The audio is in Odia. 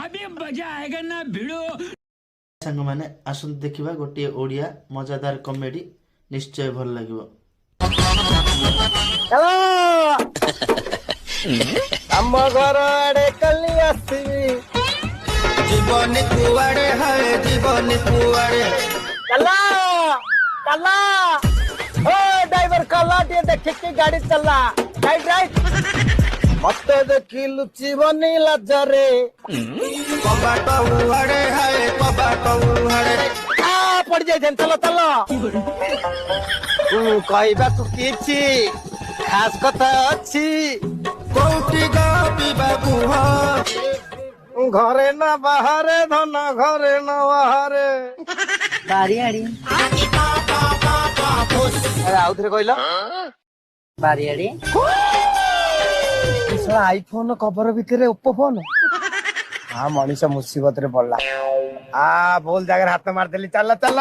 अभी मजा आएगा ना भिड़ो। सांग माने आसंत देखिबा गोटे ओडिया मजादार कॉमेडी निश्चय भल लागिबो। ଆମ ଘର ଆଡେ କାଲି ଆସିବି जीवन कुआड़े है जीवन कुआड़े କାଲା କାଲା ଓ ଡ୍ରାଇଭର କାଲା ଟିକେ ଦେଖିକି ଗାଡି ଚଲା ରାଇଟ୍ ରାଇଟ୍ ମତେ ଦେଖି ଲୁଚିବନି ଲାଜରେ कबाट उड़े है कबाट उड़े ପଡି ଯାଇଛନ୍ତି ଚାଲ ଚାଲ କହିବାକୁ କିଛି ଖାସ କଥା ଅଛି कोटी गापी बाबू ଘରେ ନା ବାହାରେ ଧନ ଘରେ ନା ବାହାରେ ବାରିଆଡି ଆଉଥରେ କହିଲ ବାରିଆଡି ଆଇଫୋନ କଭର ଭିତରେ ଓପୋ ଫୋନ ମଣିଷ ମୁସିବତରେ ପଡିଲା ଭୁଲ ଜାଗାରେ ହାତ ମାରିଦେଲି ଚାଲ ଚାଲ